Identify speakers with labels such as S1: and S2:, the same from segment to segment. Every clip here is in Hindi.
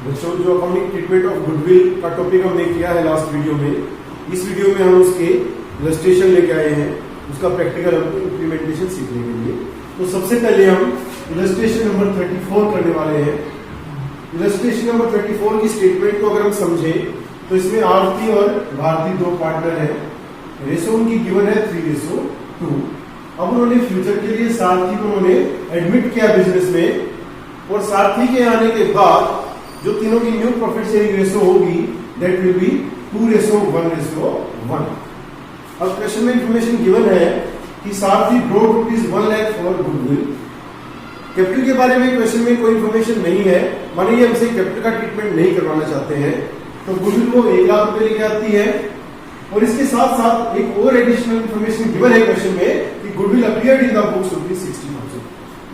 S1: बच्चों जो अकाउंटिंग ट्रीटमेंट ऑफ गुडविल का टॉपिक हमने किया है लास्ट वीडियो में, इस वीडियो में हम उसके इलस्ट्रेशन लेके आए हैं, उसका प्रैक्टिकल इम्प्लीमेंटेशन सीखने के लिए। तो सबसे पहले हम इलस्ट्रेशन नंबर 34 करने वाले हैं। इलस्ट्रेशन नंबर 34 की स्टेटमेंट को अगर हम समझें तो इसमें आरती और भारती दो पार्टनर हैं। रेशो उनकी गिवन है 3:2। अब उन्होंने फ्यूचर के लिए सारथी को उन्होंने एडमिट किया बिजनेस में, और सारथी के आने के बाद जो तीनों की न्यू प्रॉफिट शेयरिंग रेशो होगी दैट विल बी 2:1:1। अब क्वेश्चन में इंफॉर्मेशन गिवन है कि सारथी brought ₹1 lakh for goodwill. Capital के बारे में क्वेश्चन में कोई इंफॉर्मेशन नहीं है, माने ये हमसे कैपिटल का ट्रीटमेंट नहीं करवाना चाहते हैं, तो गुडविल को 1 लाख रुपए लेके आती है। और इसके साथ साथ एक और एडिशनल इंफॉर्मेशन गिवन है क्वेश्चन में कि goodwill appeared in the books ₹60,000,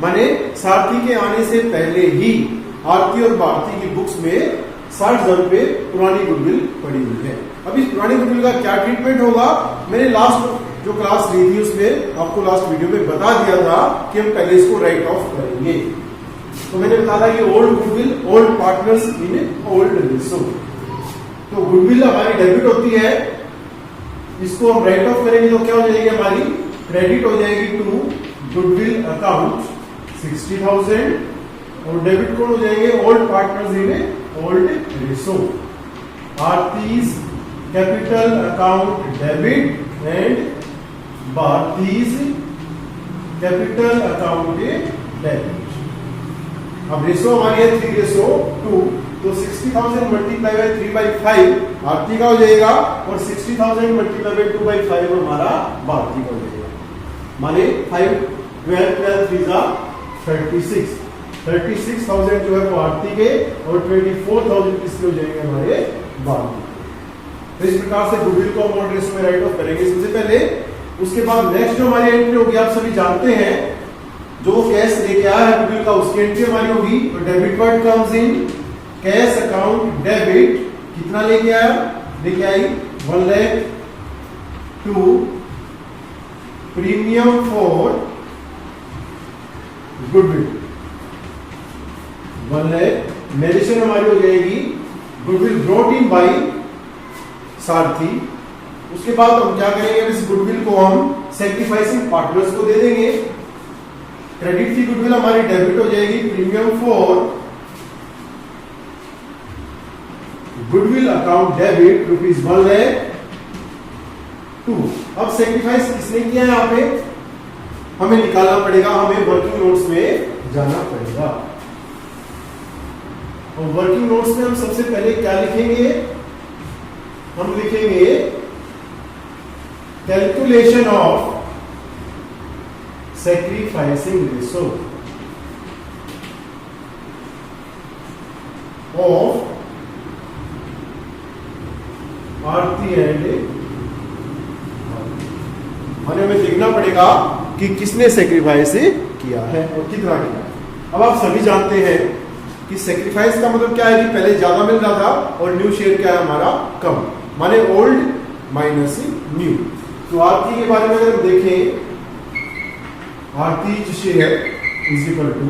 S1: माने सारथी के आने से पहले ही आरती और भारती की बुक्स में 60,000 रुपए पुरानी गुडविल पड़ी हुई है। अब इस पुरानी गुडविल का क्या ट्रीटमेंट होगा, मैंने लास्ट जो क्लास ली थी उसमें आपको लास्ट वीडियो में बता दिया था कि हम पहले इसको राइट ऑफ करेंगे। तो मैंने बताया था कि old goodwill old partners in old ratio. तो गुडविल हमारी डेबिट होती है, इसको हम राइट ऑफ करेंगे तो क्या हो जाएगी, हमारी क्रेडिट हो जाएगी टू गुडविल अकाउंट 60,000, और डेबिट कौन हो जाएंगे, old partners in old ratio. Aarti's capital account debit and Bharti's capital account debit. अब रेशो हमारी है 3:2, तो 60,000 मल्टीप्लाई बाय 3/5 आरती का हो जाएगा, और 60,000 मल्टीप्लाई बाय 2/5 हमारा भारती का हो जाएगा। माने 5 12 3 36,000 जो है वो आरती के, और 24,000 किसके हो जाएंगे, हमारे भारती। तो इस प्रकार से गुडविल को हम रेशो में राइट ऑफ करेंगे सबसे पहले। उसके बाद नेक्स्ट जो हमारी एंट्री होगी, आप सभी जानते हैं, जो कैश लेके आया है गुडविल का उसकी एंट्री हमारी होगी। तो debit word comes in cash account debit, कितना लेके आया, लेके आई 1 lakh to premium for goodwill 1 lakh. मेडिसिन हमारी हो जाएगी गुडविल ब्रॉट इन बाई सारथी। उसके बाद हम क्या करेंगे, इस गुडविल को हम सैक्रिफाइसिंग पार्टनर्स को दे देंगे। क्रेडिट की गुडविल हमारी डेबिट हो जाएगी premium for goodwill account debit ₹1 lakh 2। अब सैक्रिफाइस किसने किया है, यहाँ पे हमें निकालना पड़ेगा, हमें वर्किंग नोट्स में जाना पड़ेगा। और वर्किंग नोट्स में हम सबसे पहले क्या लिखेंगे, हम लिखेंगे calculation of sacrificing ratio of Aarti and, हमें देखना पड़ेगा कि किसने सैक्रिफाइस किया है और कितना किया है। अब आप सभी जानते हैं कि सैक्रिफाइस का मतलब क्या है कि पहले ज्यादा मिल रहा था और न्यू शेयर क्या है हमारा कम, माने ओल्ड माइनस न्यू। तो आरती के बारे में अगर हम देखें, Aarti share is equal to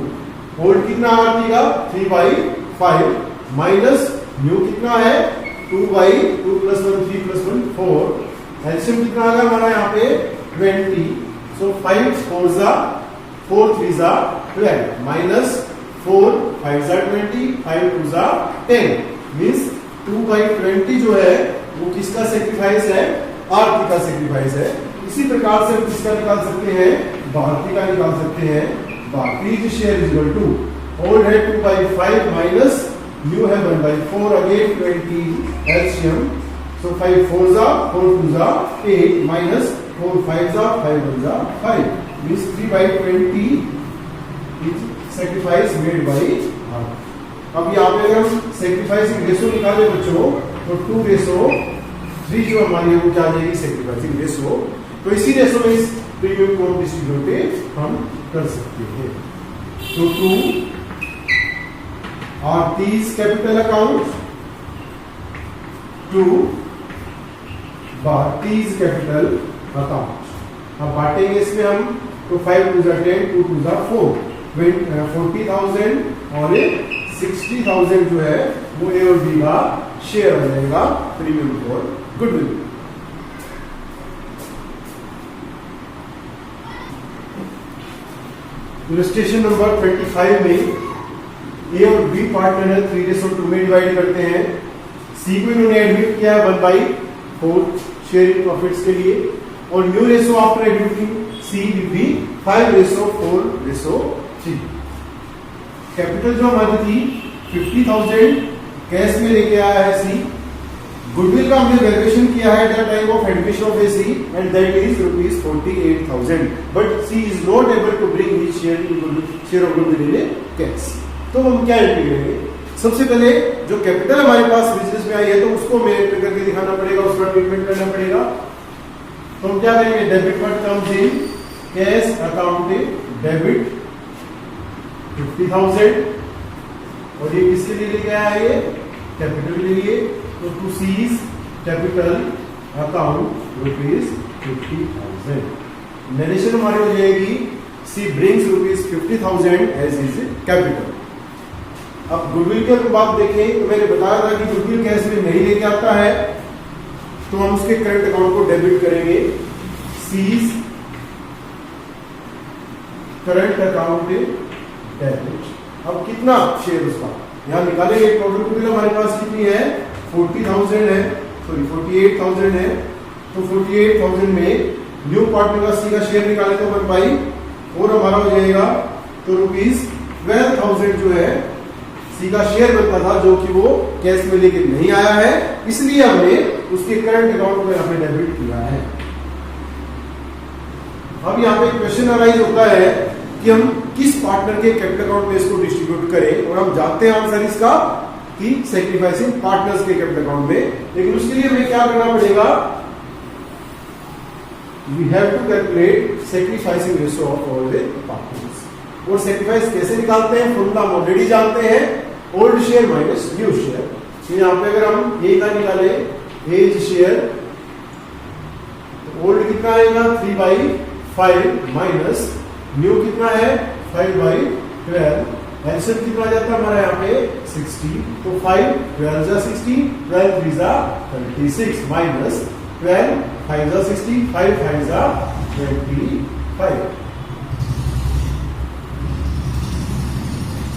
S1: old कितना आरती का 3/5 माइनस न्यू कितना है 2/2 + 1 3 + 1 4। एलसीएम कितना आ गया हमारा यहाँ पे 20। सो 5 4 4 3 12 माइनस 4 5 20 5 2 10 मींस 2/20 जो है वो किसका सैक्रिफाइस है, आरती का सैक्रिफाइस है। इसी प्रकार से हम किसका निकाल सकते हैं, भारती का निकाल सकते हैं। Bharti share is equal to old है 2/5 माइनस न्यू है 1/4 again 20 LCM. So 5 4 4 2 8 minus 4 5 5 1 5 means 3/20 is sacrifice made by Aarti. अब यहाँ पे अगर हम सैक्रिफाइसिंग रेशो निकाले बच्चों, तो 2:3 जो हमारी है वो क्या आ जाएगी, सैक्रिफाइसिंग रेशो। तो इसी रेशो में इस प्रीमियम को डिस्ट्रीब्यूट हम कर सकते हैं। तो 2 Aarti's capital account 2 भारतीज capital account. अब बांटेंगे इसमें हम, तो 5 2 10 2 2 4 40,000 और 60,000 जो है वो ए और बी का शेयर आ जाएगा premium for goodwill. Illustration number 25 में ए और बी पार्टनर है 3:2 में डिवाइड करते हैं। सी को इन्होंने एडमिट किया है 1/4 शेयरिंग प्रॉफिट्स के लिए और new ratio after admitting C will be 5:4:3। Capital जो हमारी थी 50,000 कैश में लेके आया है सी। गुडविल का हमने वैल्यूएशन किया है at the time of admission of a C and that is ₹48,000 but C is not able to bring his share of goodwill in cash. तो हम क्या एंट्री करेंगे? सबसे पहले जो कैपिटल हमारे पास बिजनेस में आई है तो उसको मैं एंट्री करके दिखाना पड़ेगा, उसका ट्रीटमेंट करना पड़ेगा। तो हम क्या करेंगे? Debit what comes in cash account debit 50,000 और ये किसके लिए लेके आया है? ये कैपिटल के लिए। तो to C's capital account ₹50,000। Narration हमारी हो जाएगी C brings ₹50,000 as is capital. अब गुडविल के बात देखें तो मैंने बताया था कि गुडविल कैश में नहीं लेके आता है तो हम उसके करंट अकाउंट को डेबिट करेंगे। C's current account debit. अब कितना शेयर उसका यहां निकालेंगे। टोटल गुडविल हमारे पास कितनी है? 40,000 है, सॉरी 48,000 है। तो 48,000 में न्यू पार्टनर का सी का शेयर निकाले तो 1/4 हमारा हो जाएगा। तो ₹12,000 जो है सी का शेयर बनता था जो कि वो कैश में लेके नहीं आया है, इसलिए हमने उसके करंट अकाउंट में यहाँ पे डेबिट किया है। अब यहाँ पे क्वेश्चन अराइज होता है कि हम किस पार्टनर के कैपिटल अकाउंट में इसको डिस्ट्रीब्यूट करें और हम जानते हैं आंसर इसका कि सैक्रिफाइसिंग पार्टनर्स के कैपिटल अकाउंट में। लेकिन उसके लिए हमें क्या करना पड़ेगा? We have to calculate sacrificing ratio of all the partners. और सैक्रिफाइस कैसे निकालते हैं? फॉर्मूला हम ऑलरेडी जानते हैं, old share minus new share. तो यहाँ पे अगर हम ए का निकाले एज शेयर तो ओल्ड कितना आएगा? 3/5 माइनस न्यू कितना है? 5/12। एलसीएम कितना आ जाता है हमारा यहाँ पे? 60। तो 5 12 जा 60, 12 3 जा 36 माइनस 12 5 जा 60, 5 5 जा 25।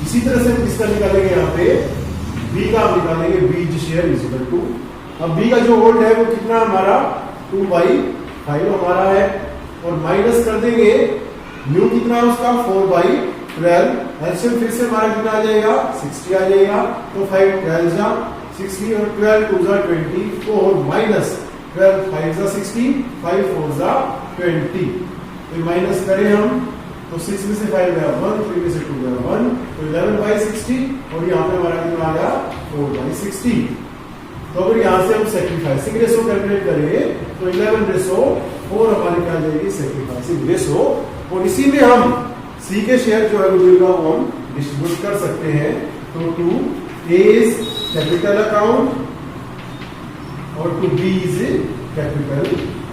S1: इसी तरह से हम किसका निकालेंगे? यहाँ पे बी का हम निकालेंगे। बीज शेयर इज इक्वल टू, अब बी का जो ओल्ड है वो कितना हमारा? 2/5 हमारा है और माइनस कर देंगे न्यू कितना है उसका? 4/12। एलसीएम फिर से हमारा कितना आ जाएगा? 60 आ जाएगा। तो 5 12 जा 60 और 12 2 जा 24 माइनस 12 5 जा 60, 5 4 जा 20। तो माइनस करें हम तो 6 में से 5 गया 1, 3 में से 2 गया 1, तो 11/60 और यहाँ पे हमारा कितना आ गया? 4/60। तो अगर यहाँ से हम सैक्रिफाइसिंग रेशो कैलकुलेट करें तो 11:4 हमारी क्या आ जाएगी? Sacrificing ratio. और इसी में हम सी के शेयर जो है गुडविल का वो हम डिस्ट्रीब्यूट कर सकते हैं। तो to A is capital account और to B is capital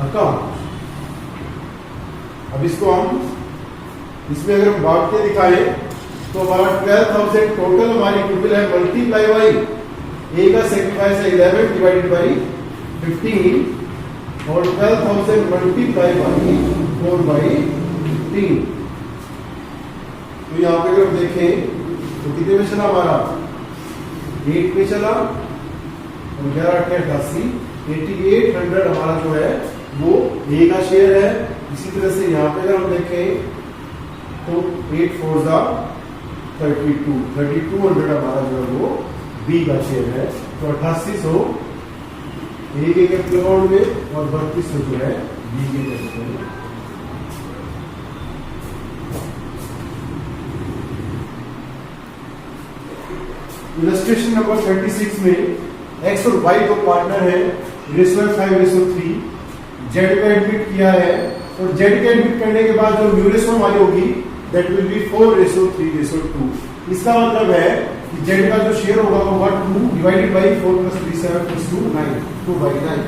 S1: account. अब इसको हम इसमें अगर हम बांट के दिखाएं तो हमारा 12,000 टोटल हमारी गुडविल है, मल्टीप्लाई बाई ए का सैक्रिफाइस है 11 डिवाइडेड बाई 15 और 12,000 मल्टीप्लाई बाई 4/3। तो यहाँ पे अगर देखें तो कितने में चला हमारा? 8 में चला और 11/8 8800 हमारा जो है वो ए का शेयर है। इसी तरह से यहाँ पे अगर हम देखें तो 8 4 जा 3200 हमारा जो है वो बी का शेयर है। तो 8800 ए के कैपिटल अकाउंट में और 3200 जो है बी के कैपिटल में। इलस्ट्रेशन नंबर 36 में एक्स और वाई दो पार्टनर है, रेशियो 5:3। जेड का एडमिट किया है और जेड का एडमिट करने के बाद जो न्यू रेशियो हमारी होगी दैट विल बी 4:3:2। इसका मतलब है कि जेड का जो शेयर होगा वो 2 डिवाइडेड बाई 4 + 3 7 + 2 9 2/9।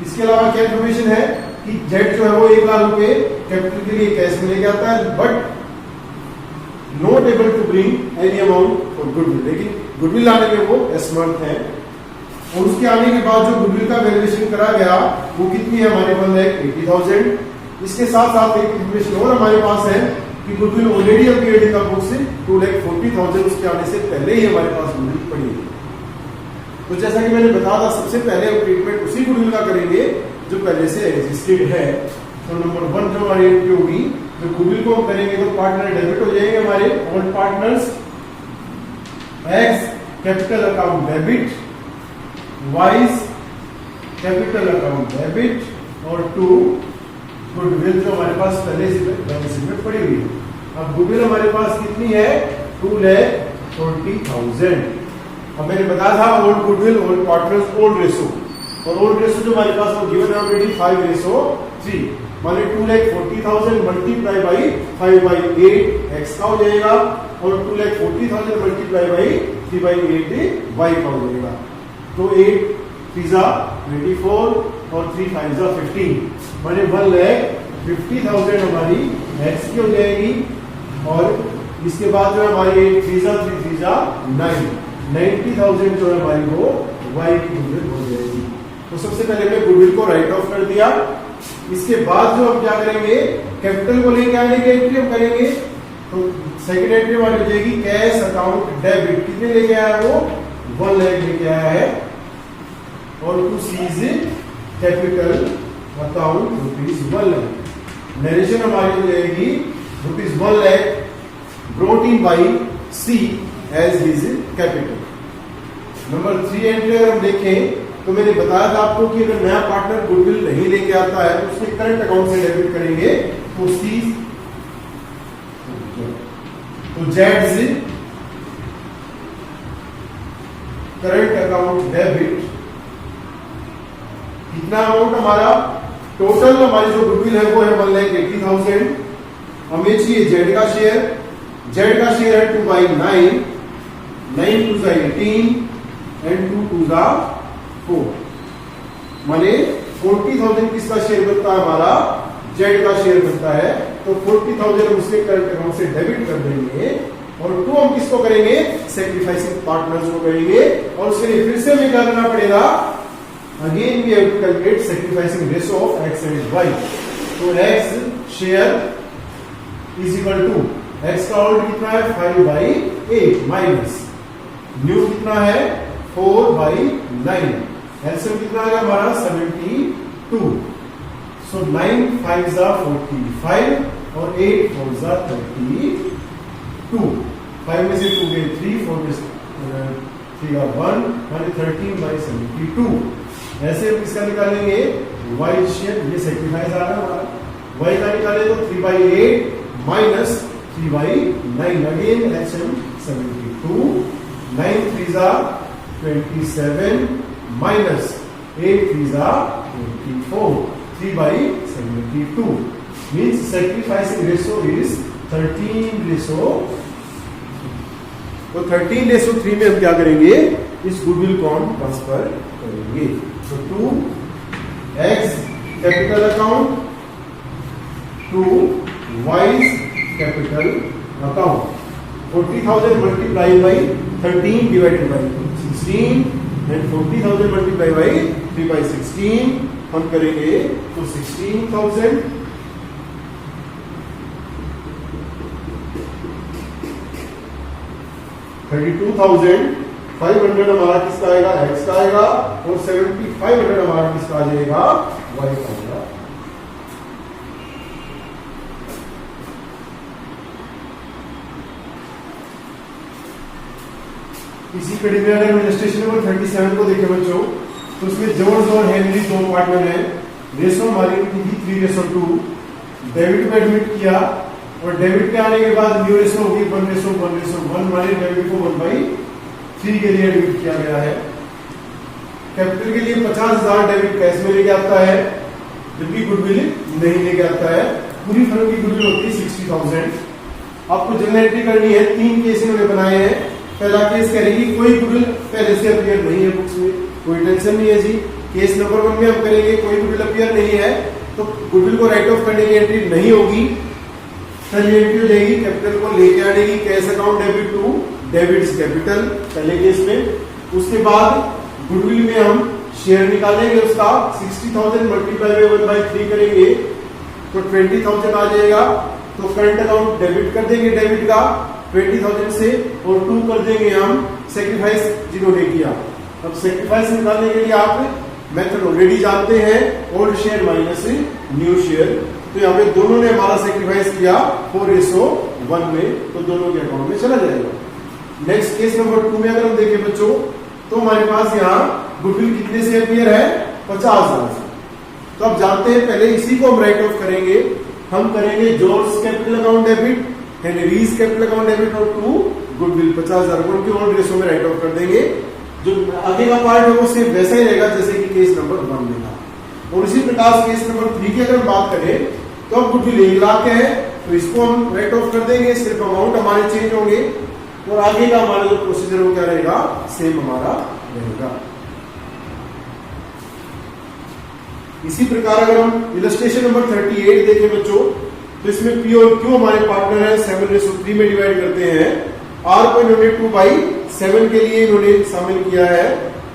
S1: इसके अलावा क्या इन्फॉर्मेशन है कि जेड जो है वो 1 लाख रुपए कैपिटल के लिए कैश में लेके आता है, but not able to bring any amount for goodwill, लेकिन गुडविल लाने में वो असमर्थ है। और उसके आने के बाद जो गुडविल का वैल्यूएशन करा गया वो कितनी है हमारे 1,80,000। इसके साथ साथ एक इंफॉर्मेशन और हमारे पास है कि goodwill already appeared in the books 2,40,000, उसके आने से पहले ही हमारे पास गुडविल पड़ी है। तो जैसा कि मैंने बताया था, सबसे पहले हम ट्रीटमेंट उसी गुडविल का करेंगे जो पहले से एग्जिस्टेड है। तो नंबर 1 जो हमारी एंट्री होगी, जो गुडविल को हम करेंगे तो पार्टनर डेबिट हो जाएंगे हमारे old partners, x capital account debit, wise capital account debit, और 2 गुडविल जो हमारे पास पहले से बैलेंस शीट में पड़ी हुई है। अब गुडविल हमारे पास कितनी है, 2,40,000। अब मैंने बताया था old goodwill, old partners, old ratio, और ओल्ड रेशो जो हमारे पास वो गिवन है ऑलरेडी 5:3। माने 2,40,000 मल्टीप्लाई बाई 5/8 एक्स का हो जाएगा, और 2,40,000 मल्टीप्लाई बाई 3/8 वाई का हो जाएगा। तो 8 3 24 और 3 5 15, माने 1,50,000 हमारी एक्स की हो जाएगी। और इसके बाद जो है हमारी 3 3 9 90,000 जो है हमारी वो वाई की गुडविल हो जाएगी। तो सबसे पहले मैं गुडविल को राइट ऑफ कर दिया। इसके बाद जो हम क्या करेंगे, कैपिटल को लेके आने की एंट्री हम करेंगे। तो सेकंड एंट्री हमारी हो जाएगी कैश अकाउंट डेबिट, कितने लेके आया वो 1 लाख लेके आया है, और to C's capital account ₹1 lakh. Narration हमारी हो जाएगी ₹1 lakh brought in by C as his capital. Number 3 entry अगर हम देखें तो मैंने बताया था आपको कि अगर नया पार्टनर गुडविल नहीं लेके आता है तो उसके करंट अकाउंट से डेबिट करेंगे। तो सी तो जेड करंट अकाउंट डेबिट, कितना अमाउंट हमारा टोटल हमारी जो गुडविल है वो है 1,80,000। हमें चाहिए जेड का शेयर, जेड का शेयर है 2/9, 9 2 18 एंड 2 2 4, माने 40,000 किसका शेयर बनता है हमारा, जेड का शेयर बनता है। तो 40,000 हम उसके करंट अकाउंट से डेबिट कर देंगे, और 2 हम किसको करेंगे, सैक्रिफाइसिंग पार्टनर्स को करेंगे। और उसके लिए फिर से हमें क्या करना पड़ेगा, again we have to calculate sacrificing ratio of X and Y. तो X share is equal to X का होल्ड कितना है 5/8 माइनस न्यू कितना है 4/9, एलसीएम कितना आ गया हमारा 72। सो 9 5 45 और 8 4 32। 5 में से 2 गए 3, 4 में से 3 1, माने 13/72। ऐसे हम किसका निकालेंगे, वाई शेयर, ये सेक्रीफाइस आ रहा है हमारा, वाई का निकाले तो 3/8 minus 3/9, again LCM 72। 9 3 27 minus 8 3 24, 3/72 means sacrificing ratio is 13:3। तो 13:3 में हम क्या करेंगे, इस गुडविल को हम ट्रांसफर करेंगे। तो 2x capital account to Y's capital account, 40,000 multiply by 13 divided by 16 and 40,000 multiply by 3/16 हम करेंगे तो 16,000 32,500 हमारा किसका आएगा, एक्स का आएगा, और 7,500 हमारा किसका आ जाएगा, वाई का आएगा। इसी कड़ी में अगर रजिस्ट्रेशन नंबर 37 को देखें बच्चों, तो उसमें जॉर्ज और हेनरी 2 पार्टनर हैं। रेशो हमारी थी 3:2, डेबिट में एडमिट किया, और डेबिट के आने के बाद न्यू रेशो होगी 1:1, माने डेबिट को 1/3 के लिए एडमिट किया गया है। कैपिटल के लिए 50,000 डेबिट कैश में लेके आता है, जबकि गुडविल नहीं लेके आता है। पूरी फर्म की गुडविल होती है 60,000। आपको जनरल एंट्री करनी है, 3 केस इन्होंने बनाए हैं। पहला केस करेगी कोई गुडविल पहले से अपीयर नहीं है बुक्स में, कोई टेंशन नहीं है जी। केस नंबर 1 में हम करेंगे कोई गुडविल अपीयर नहीं है, तो गुडविल को राइट ऑफ करने की एंट्री नहीं होगी। पहली एंट्री हो जाएगी, कैपिटल को लेके आने की, cash account debit to debits capital पहले केस में। उसके बाद गुडविल में हम शेयर निकालेंगे उसका 60,000 मल्टीप्लाई बाय 1/3 करेंगे तो 20,000 आ जाएगा। तो करंट अकाउंट डेबिट कर देंगे डेबिट का 20,000 से और 2 कर देंगे हम सेक्रीफाइस जिन्होंने किया। अब सेक्रीफाइस निकालने के लिए आप मेथड ऑलरेडी जानते हैं, old share minus new share. तो यहाँ पे दोनों ने हमारा सेक्रीफाइस किया 4:1 में, तो दोनों के अकाउंट में चला जाएगा। नेक्स्ट केस नंबर 2 में अगर हम देखें बच्चों, तो हमारे पास यहाँ गुडविल कितने से अपीयर है 50,000 से। तो आप जानते हैं पहले इसी को हम राइट ऑफ करेंगे। हम करेंगे George capital account debit, Henrys capital account debit और टू गुडविल 50,000 को उनके ओल्ड रेशो में राइट ऑफ कर देंगे। जो आगे का पार्ट है वो सिर्फ वैसा ही रहेगा जैसे कि केस नंबर 1 में था। और इसी प्रकार केस नंबर 3 की अगर हम बात करें तो अब गुडविल 1 लाख है, तो इसको हम राइट ऑफ कर देंगे, सिर्फ अमाउंट हमारे चेंज होंगे और आगे का हमारा जो प्रोसीजर वो क्या रहेगा, सेम हमारा रहेगा। इसी प्रकार अगर हम इलस्ट्रेशन नंबर 38 देखें बच्चों, तो इसमें पी और क्यू हमारे पार्टनर है, 7:3 में डिवाइड करते हैं। आर को इन्होंने 2/7 के लिए इन्होंने शामिल किया है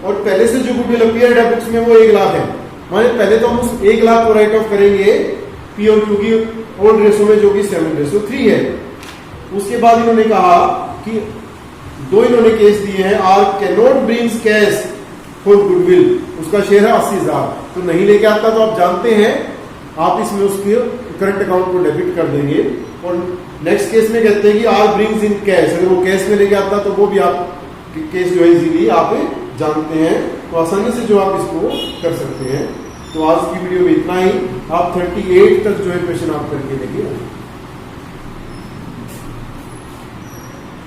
S1: और पहले से जो गुडविल अपीयर है बुक्स में वो 1 लाख है। माने पहले तो हम उस 1 लाख को राइट ऑफ करेंगे पी और क्यू की ओल्ड रेशो में जो कि 7:3 है। उसके बाद इन्होंने कहा कि 2 इन्होंने केस दिए हैं, R can not brings cash for goodwill, उसका शेयर है 80,000, तो नहीं लेके आता। तो आप जानते हैं आप इसमें उसके करंट अकाउंट को डेबिट कर देंगे। और नेक्स्ट केस में कहते हैं कि आर ब्रिंग्स इन कैश, अगर वो कैश में लेके आता तो वो भी आप केस जो है इजीली आप जानते हैं, तो आसानी से जो आप इसको कर सकते हैं। तो आज की वीडियो में इतना ही। आप 38 तक जो है क्वेश्चन आप करके देखिए।